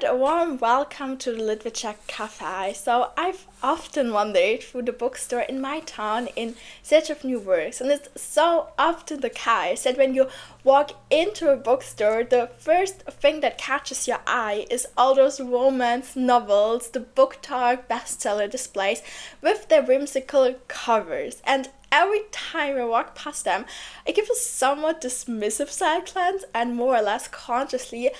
a warm welcome to the Literature Café. So I've often wandered through the bookstore in my town in search of new works, and it's so often the case that when you walk into a bookstore, the first thing that catches your eye is all those romance novels, the BookTok bestseller displays with their whimsical covers. And every time I walk past them, I give a somewhat dismissive side glance, and more or less consciously,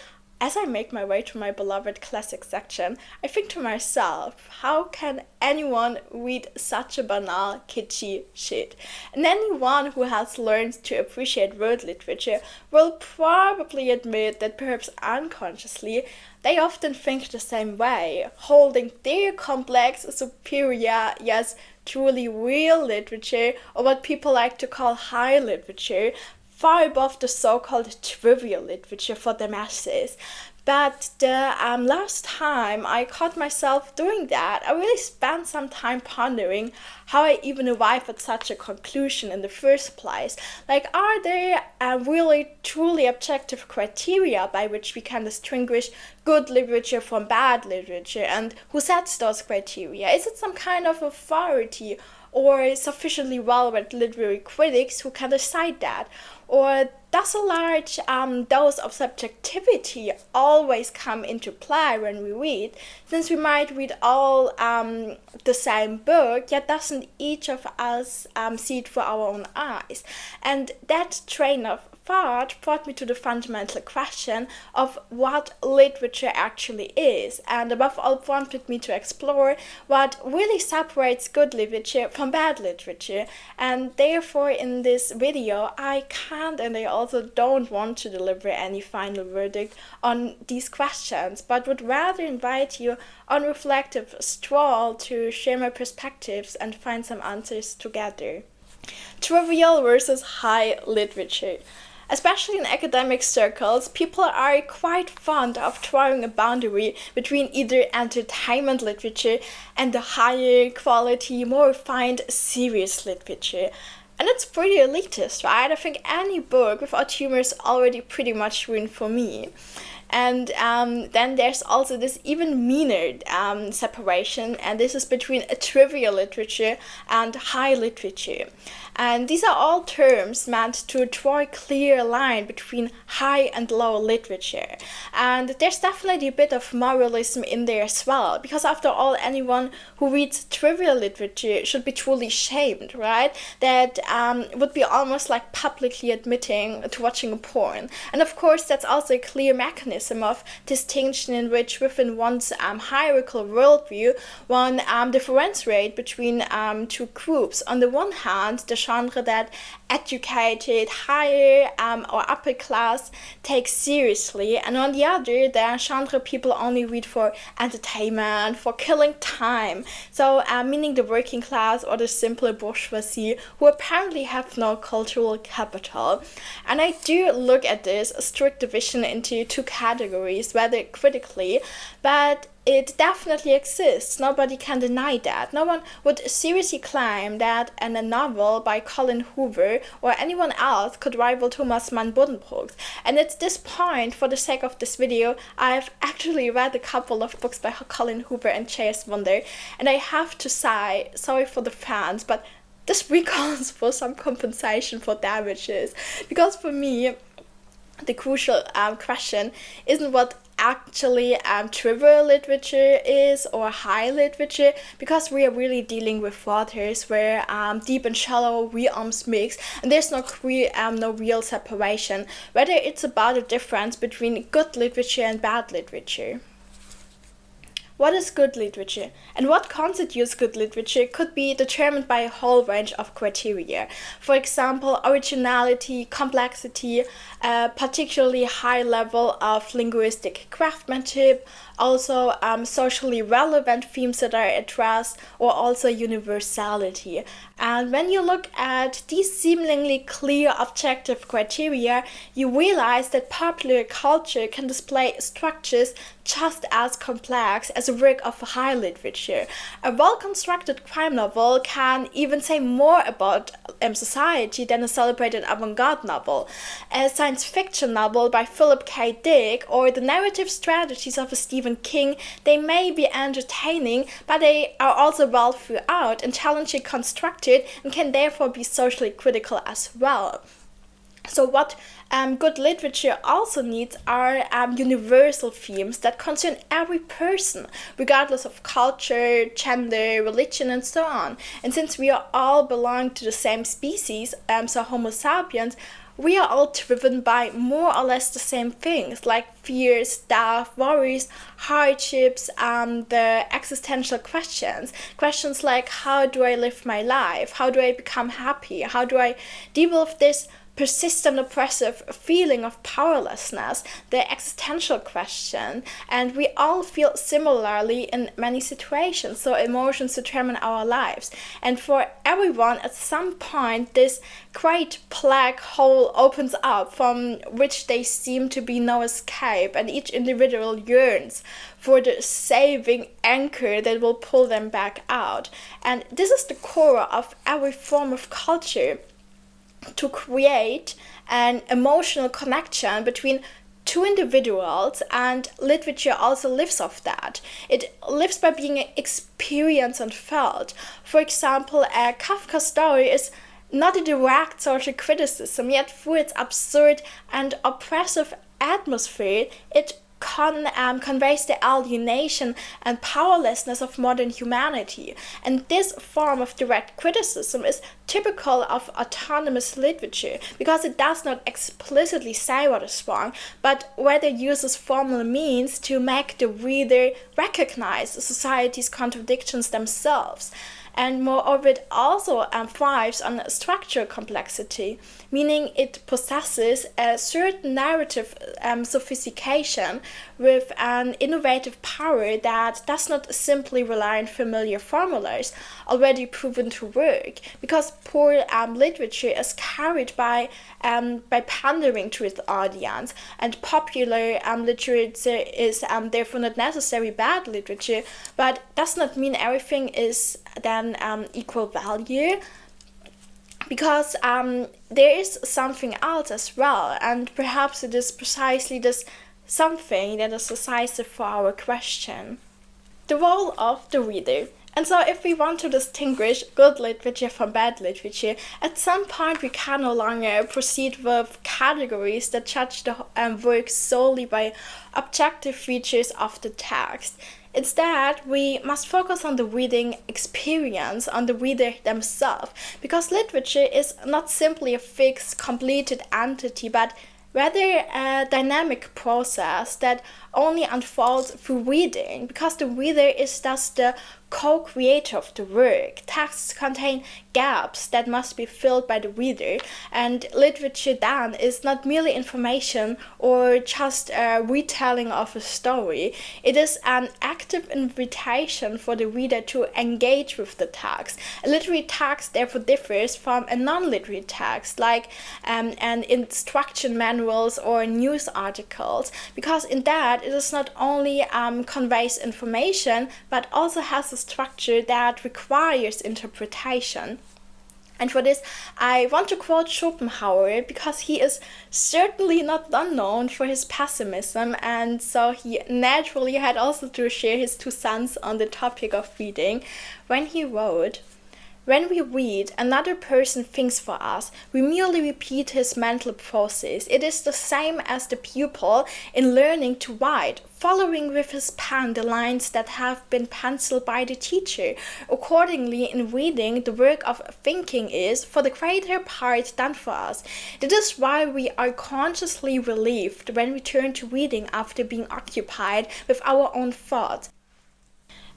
as I make my way to my beloved classic section, I think to myself, how can anyone read such a banal, kitschy shit? And anyone who has learned to appreciate world literature will probably admit that perhaps unconsciously, they often think the same way, holding their complex, superior, yes, truly real literature, or what people like to call high literature, far above the so-called trivial literature for the masses. But the last time I caught myself doing that, I really spent some time pondering how I even arrived at such a conclusion in the first place. Like, are there really truly objective criteria by which we can distinguish good literature from bad literature? And who sets those criteria? Is it some kind of authority or sufficiently well-read literary critics who can decide that? Or does a large dose of subjectivity always come into play when we read? Since we might read all the same book, yet doesn't each of us see it through our own eyes? And that train of thought brought me to the fundamental question of what literature actually is, and above all prompted me to explore what really separates good literature from bad literature. And therefore in this video I can't and I also don't want to deliver any final verdict on these questions, but would rather invite you on a reflective stroll to share my perspectives and find some answers together. Trivial versus high literature. Especially in academic circles, people are quite fond of drawing a boundary between either entertainment literature and the higher quality, more refined, serious literature. And it's pretty elitist, right? I think any book without humor is already pretty much ruined for me. And then there's also this even meaner separation, and this is between a trivial literature and high literature. And these are all terms meant to draw a clear line between high and low literature. And there's definitely a bit of moralism in there as well, because after all, anyone who reads trivial literature should be truly shamed, right? That would be almost like publicly admitting to watching a porn. And of course, that's also a clear mechanism of distinction in which within one's hierarchical worldview, one differentiates between two groups. On the one hand, the genre that educated, higher or upper class takes seriously, and on the other, the genre people only read for entertainment, for killing time. So meaning the working class or the simpler bourgeoisie who apparently have no cultural capital. And I do look at this strict division into two categories, rather critically, but it definitely exists. Nobody can deny that. No one would seriously claim that a novel by Colin Hoover or anyone else could rival Thomas Mann Buddenbrooks. And at this point, for the sake of this video, I've actually read a couple of books by Colin Hoover and J.S. Wonder, and I have to say, sorry for the fans, but this recalls for some compensation for damages. Because for me, the crucial question isn't what actually trivial literature is or high literature, because we are really dealing with waters where deep and shallow realms mix, and there's no real separation, whether it's about a difference between good literature and bad literature. What is good literature? And what constitutes good literature could be determined by a whole range of criteria. For example, originality, complexity, a particularly high level of linguistic craftsmanship, also socially relevant themes that are addressed, or also universality. And when you look at these seemingly clear objective criteria, you realize that popular culture can display structures just as complex as as a work of high literature. A well-constructed crime novel can even say more about society than a celebrated avant-garde novel. A science fiction novel by Philip K. Dick or the narrative strategies of a Stephen King, they may be entertaining, but they are also well thought and challengingly constructed and can therefore be socially critical as well. So what good literature also needs are universal themes that concern every person, regardless of culture, gender, religion, and so on. And since we all belong to the same species, so Homo sapiens, we are all driven by more or less the same things, like fears, death, worries, hardships, the existential questions. Questions like, how do I live my life? How do I become happy? How do I deal with this persistent oppressive feeling of powerlessness, the existential question, and we all feel similarly in many situations, so emotions determine our lives. And for everyone, at some point, this great black hole opens up from which there seem to be no escape, and each individual yearns for the saving anchor that will pull them back out. And this is the core of every form of culture, to create an emotional connection between two individuals, and literature also lives off that. It lives by being experienced and felt. For example, a Kafka story is not a direct social criticism, yet through its absurd and oppressive atmosphere, it conveys the alienation and powerlessness of modern humanity. And this form of direct criticism is typical of autonomous literature because it does not explicitly say what is wrong, but rather uses formal means to make the reader recognize society's contradictions themselves. And moreover, it also thrives on structural complexity, meaning it possesses a certain narrative sophistication with an innovative power that does not simply rely on familiar formulas already proven to work, because poor literature is carried by pandering to its audience, and popular literature is therefore not necessarily bad literature, but does not mean everything is then equal value, because there is something else as well, and perhaps it is precisely this something that is decisive for our question: the role of the reader. And so if we want to distinguish good literature from bad literature, at some point we can no longer proceed with categories that judge the work solely by objective features of the text. Instead, we must focus on the reading experience, on the reader themselves, because literature is not simply a fixed, completed entity, but rather a dynamic process that only unfolds through reading, because the reader is thus the co-creator of the work. Texts contain gaps that must be filled by the reader, and literature then is not merely information or just a retelling of a story. It is an active invitation for the reader to engage with the text. A literary text therefore differs from a non-literary text, like an instruction manuals or news articles, because in that it is not only conveys information, but also has a structure that requires interpretation. And for this, I want to quote Schopenhauer, because he is certainly not unknown for his pessimism, and so he naturally had also to share his 2 cents on the topic of reading, when he wrote, "When we read, another person thinks for us. We merely repeat his mental process. It is the same as the pupil in learning to write, following with his pen the lines that have been penciled by the teacher. Accordingly, in reading, the work of thinking is, for the greater part, done for us. That is why we are consciously relieved when we turn to reading after being occupied with our own thoughts.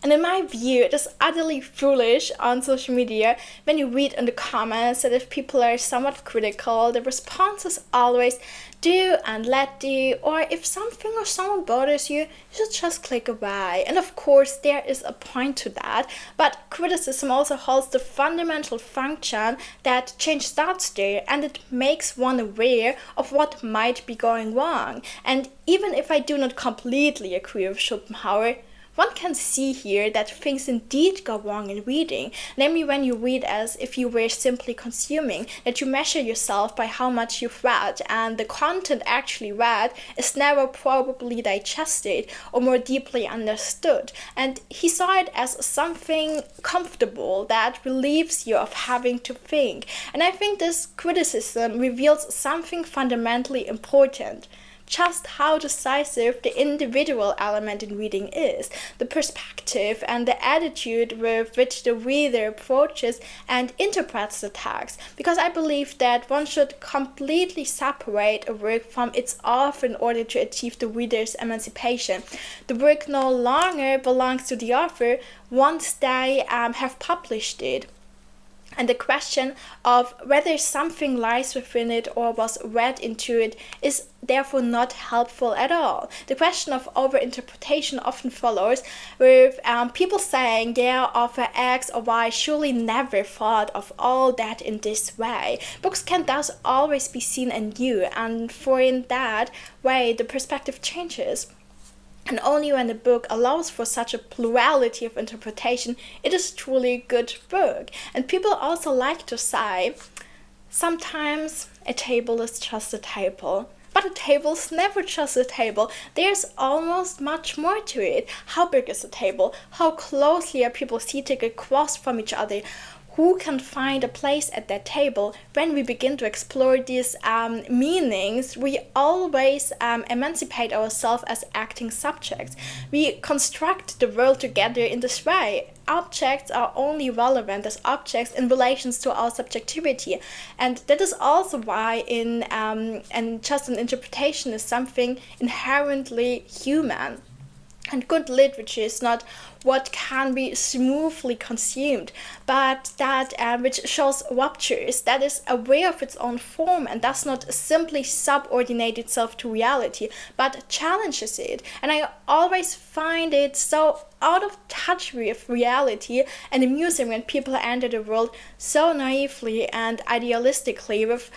And in my view, it is utterly foolish on social media when you read in the comments that if people are somewhat critical, the response is always do and let do, or if something or someone bothers you, you should just click away. And of course, there is a point to that, but criticism also holds the fundamental function that change starts there, and it makes one aware of what might be going wrong. And even if I do not completely agree with Schopenhauer, one can see here that things indeed go wrong in reading, namely when you read as if you were simply consuming, that you measure yourself by how much you've read, and the content actually read is never probably digested or more deeply understood. And he saw it as something comfortable that relieves you of having to think. And I think this criticism reveals something fundamentally important: just how decisive the individual element in reading is, the perspective and the attitude with which the reader approaches and interprets the text. Because I believe that one should completely separate a work from its author in order to achieve the reader's emancipation. The work no longer belongs to the author once they have published it. And the question of whether something lies within it or was read into it is therefore not helpful at all. The question of overinterpretation often follows, with people saying their author X or Y surely never thought of all that in this way. Books can thus always be seen anew, and for in that way the perspective changes. And only when a book allows for such a plurality of interpretation, it is truly a good book. And people also like to say, sometimes a table is just a table. But a table is never just a table. There's almost much more to it. How big is a table? How closely are people seated across from each other? Who can find a place at that table? When we begin to explore these meanings, we always emancipate ourselves as acting subjects. We construct the world together in this way. Objects are only relevant as objects in relation to our subjectivity, and that is also why and just an interpretation is something inherently human. And good literature is not what can be smoothly consumed, but that which shows ruptures, that is aware of its own form and does not simply subordinate itself to reality, but challenges it. And I always find it so out of touch with reality and amusing when people enter the world so naively and idealistically with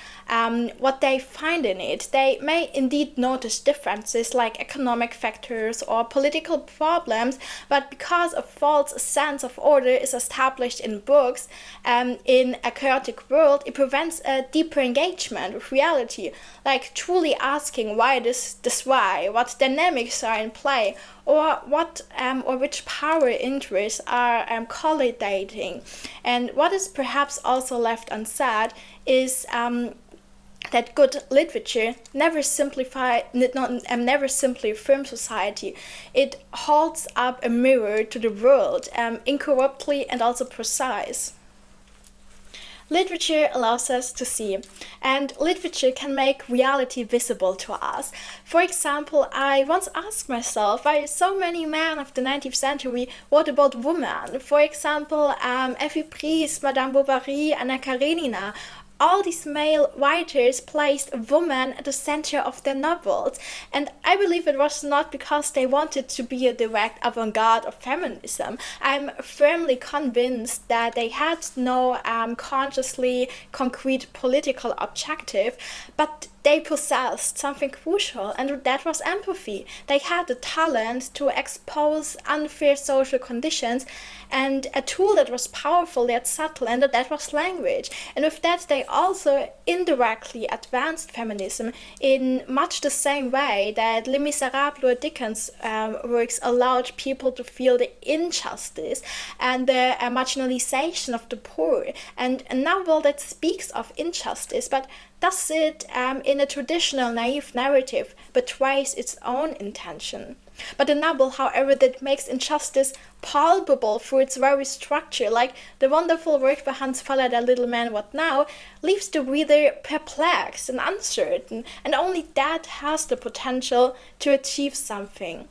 what they find in it. They may indeed notice differences like economic factors or political problems, but because a false sense of order is established in books in a chaotic world, it prevents a deeper engagement with reality, like truly asking why this way, what dynamics are in play, or what or which power interests are collidating. And what is perhaps also left unsaid is that good literature never simply affirms society. It holds up a mirror to the world, incorruptly and also precise. Literature allows us to see, and literature can make reality visible to us. For example, I once asked myself why so many men of the 19th century wrote about women. For example, Effie Briest, Madame Bovary, Anna Karenina. All these male writers placed women at the center of their novels, and I believe it was not because they wanted to be a direct avant-garde of feminism. I'm firmly convinced that they had no consciously concrete political objective, but they possessed something crucial, and that was empathy. They had the talent to expose unfair social conditions, and a tool that was powerful yet subtle, and that was language. And with that, they also indirectly advanced feminism in much the same way that Les Miserables or Dickens' works allowed people to feel the injustice and the marginalization of the poor. And a novel that speaks of injustice, but does it in a traditional naive narrative, betrays its own intention. But a novel, however, that makes injustice palpable through its very structure, like the wonderful work by Hans Faller, Der Little Man, What Now, leaves the reader perplexed and uncertain, and only that has the potential to achieve something.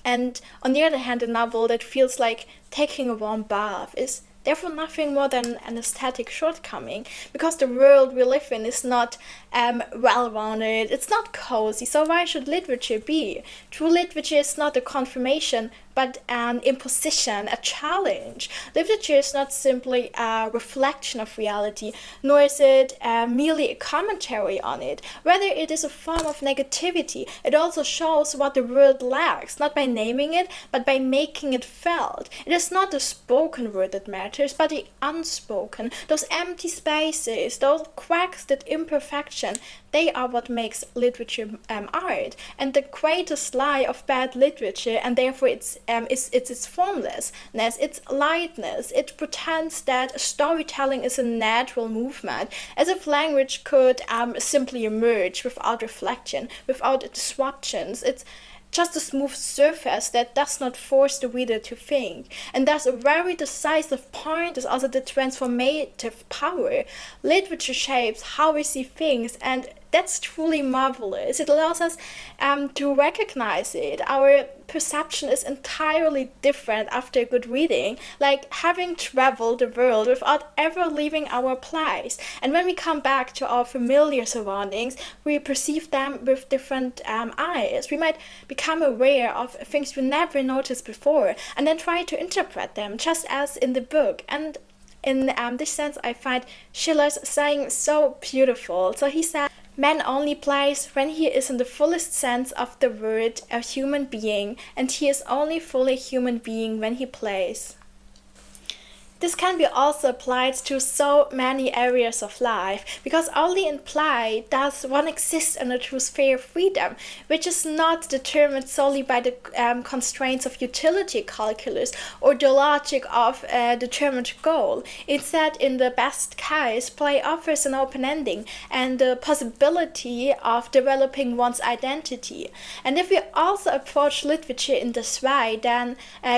And on the other hand, a novel that feels like taking a warm bath is therefore nothing more than an aesthetic shortcoming, because the world we live in is not well-rounded, it's not cozy, so why should literature be? True literature is not a confirmation but an imposition, a challenge. Literature is not simply a reflection of reality, nor is it merely a commentary on it. Rather, it is a form of negativity. It also shows what the world lacks, not by naming it, but by making it felt. It is not the spoken word that matters, but the unspoken. Those empty spaces, those cracks, that imperfection, they are what makes literature art. And the greatest lie of bad literature, and therefore it's its formlessness, its lightness. It pretends that storytelling is a natural movement, as if language could simply emerge without reflection, without disruptions. It's just a smooth surface that does not force the reader to think. And thus a very decisive point is also the transformative power. Literature shapes how we see things, and that's truly marvelous. It allows us to recognize it. Our perception is entirely different after good reading, like having traveled the world without ever leaving our place. And when we come back to our familiar surroundings, we perceive them with different eyes. We might become aware of things we never noticed before, and then try to interpret them, just as in the book. And in this sense, I find Schiller's saying so beautiful. So he said, "Man only plays when he is in the fullest sense of the word a human being, and he is only fully human being when he plays." This can be also applied to so many areas of life, because only in play does one exist in a true sphere of freedom, which is not determined solely by the constraints of utility calculus or the logic of a determined goal. Instead, in the best case, play offers an open ending and the possibility of developing one's identity. And if we also approach literature in this way, then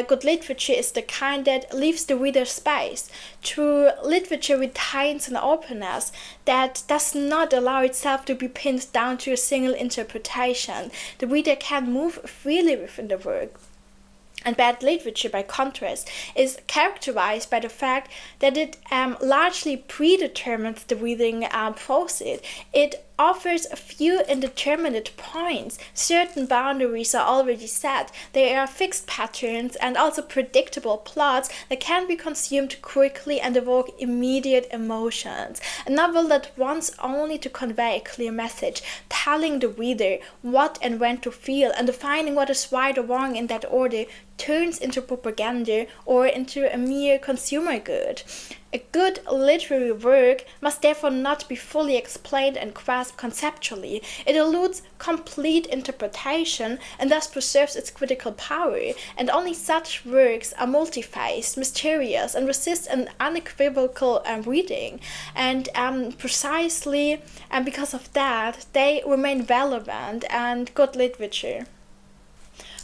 good literature is the kind that leaves the reader space. True literature retains an openness that does not allow itself to be pinned down to a single interpretation. The reader can move freely within the work. And bad literature, by contrast, is characterized by the fact that it largely predetermines the reading process. It offers a few indeterminate points. Certain boundaries are already set. There are fixed patterns and also predictable plots that can be consumed quickly and evoke immediate emotions. A novel that wants only to convey a clear message, telling the reader what and when to feel and defining what is right or wrong in that order, turns into propaganda or into a mere consumer good. A good literary work must therefore not be fully explained and grasped conceptually. It eludes complete interpretation and thus preserves its critical power, and only such works are multi-faced, mysterious, and resist an unequivocal reading. And precisely because of that, they remain relevant and good literature.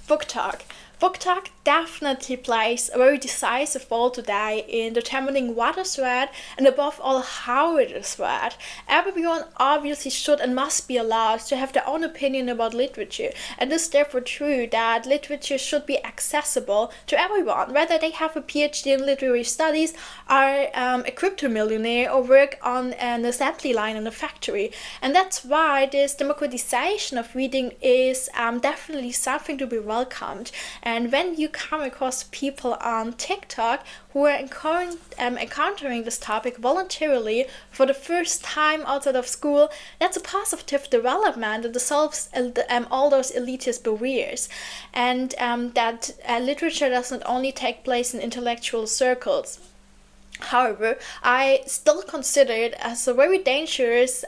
BookTok. BookTok definitely plays a very decisive role today in determining what is read and above all how it is read. Everyone obviously should and must be allowed to have their own opinion about literature, and it is therefore true that literature should be accessible to everyone, whether they have a PhD in literary studies, are a crypto millionaire, or work on an assembly line in a factory. And that's why this democratization of reading is definitely something to be welcomed. And when you come across people on TikTok who are encountering this topic voluntarily for the first time outside of school, that's a positive development that dissolves all those elitist barriers. And that literature does not only take place in intellectual circles. However, I still consider it as a very dangerous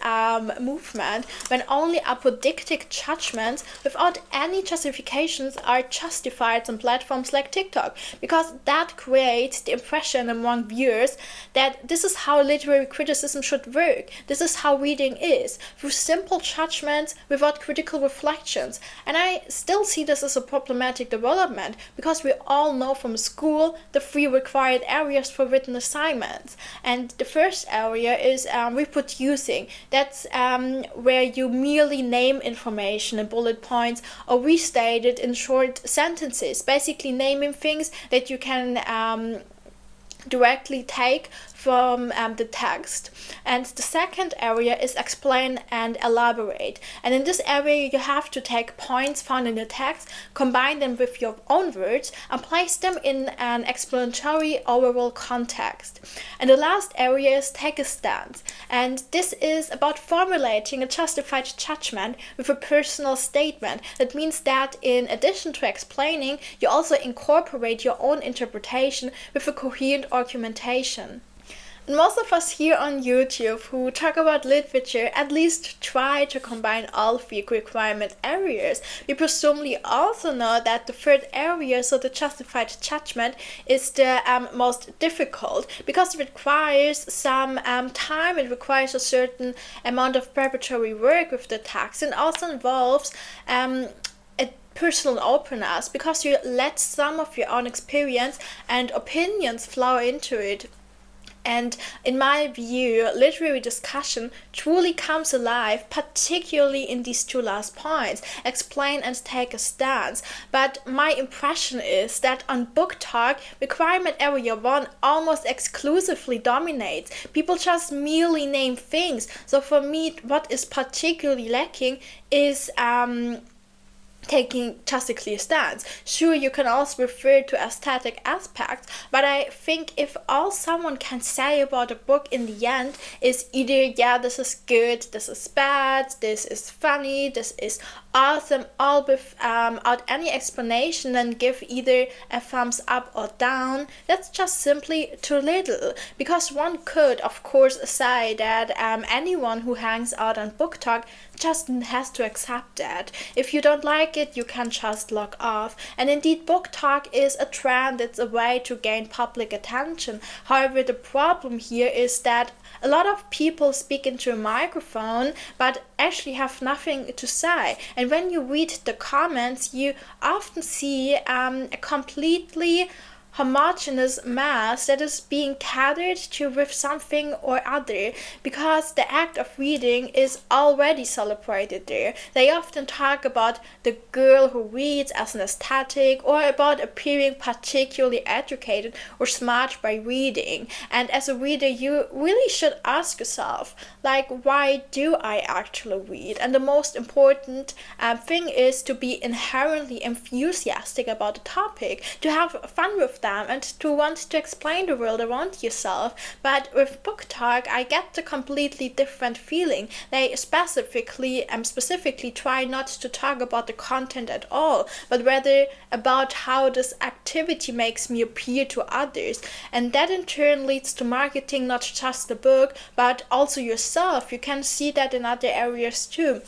movement when only apodictic judgments without any justifications are justified on platforms like TikTok, because that creates the impression among viewers that this is how literary criticism should work, this is how reading is, through simple judgments without critical reflections. And I still see this as a problematic development, because we all know from school the three required areas for written assignments. And the first area is reproducing. That's where you merely name information in bullet points or restate it in short sentences, basically naming things that you can directly take from the text. And the second area is explain and elaborate. And in this area, you have to take points found in the text, combine them with your own words, and place them in an explanatory overall context. And the last area is take a stance. And this is about formulating a justified judgment with a personal statement. That means that in addition to explaining, you also incorporate your own interpretation with a coherent argumentation. And most of us here on YouTube who talk about literature at least try to combine all three requirement areas. We presumably also know that the third area, so the justified judgment, is the most difficult because it requires some time, it requires a certain amount of preparatory work with the text, and also involves personal openness because you let some of your own experience and opinions flow into it. And in my view, literary discussion truly comes alive, particularly in these two last points, explain and take a stance. But my impression is that on BookTok, requirement area 1 almost exclusively dominates. People just merely name things. So for me, what is particularly lacking is taking just a clear stance. Sure, you can also refer to aesthetic aspects, but I think if all someone can say about a book in the end is either, yeah, this is good, this is bad, this is funny, this is awesome, all without any explanation, and give either a thumbs up or down, that's just simply too little. Because one could, of course, say that anyone who hangs out on BookTok just has to accept that. If you don't like it, you can just log off. And indeed, BookTok is a trend, it's a way to gain public attention. However, the problem here is that a lot of people speak into a microphone but actually have nothing to say. And when you read the comments, you often see a completely homogeneous mass that is being catered to with something or other, because the act of reading is already celebrated there. They often talk about the girl who reads as an aesthetic, or about appearing particularly educated or smart by reading. And as a reader, you really should ask yourself, like, why do I actually read? And the most important thing is to be inherently enthusiastic about the topic, to have fun with them, and to want to explain the world around yourself. But with BookTok, I get a completely different feeling. They specifically try not to talk about the content at all, but rather about how this activity makes me appear to others. And that in turn leads to marketing not just the book, but also yourself. You can see that in other areas too.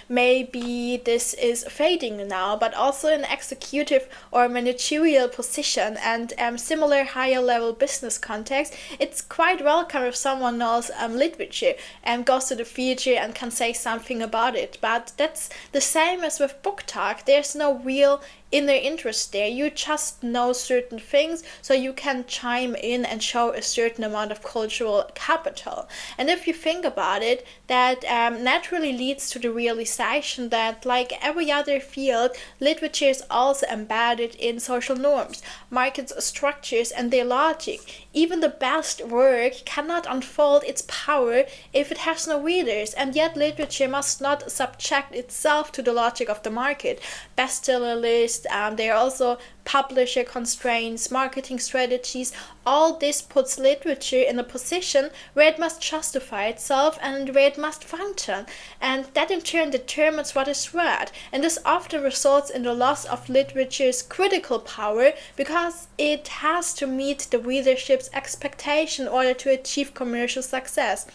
Maybe this is fading now, but also in executive or managerial position and similar higher level business context, it's quite welcome if someone knows literature and goes to the theater and can say something about it. But that's the same as with BookTok. There's no real inner interest there. You just know certain things, so you can chime in and show a certain amount of cultural capital. And if you think about it, that naturally leads to the realization that, like every other field, literature is also embedded in social norms, market structures, and their logic. Even the best work cannot unfold its power if it has no readers, and yet literature must not subject itself to the logic of the market. Bestseller lists, there are also publisher constraints, marketing strategies. All this puts literature in a position where it must justify itself and where it must function. And that in turn determines what is read. And this often results in the loss of literature's critical power because it has to meet the readership's expectation in order to achieve commercial success.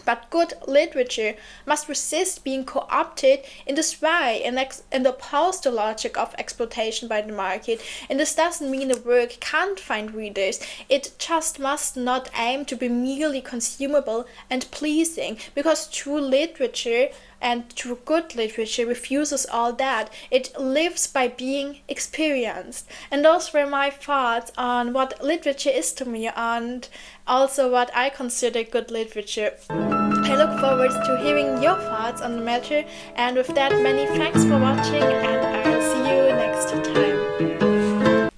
But good literature must resist being co-opted in this way and oppose the logic of exploitation by the market. And this doesn't mean the work can't find readers. It just must not aim to be merely consumable and pleasing, because true literature and true good literature refuses all that. It lives by being experienced. And those were my thoughts on what literature is to me and also what I consider good literature. I look forward to hearing your thoughts on the matter, and with that, many thanks for watching, and I'll see you next time.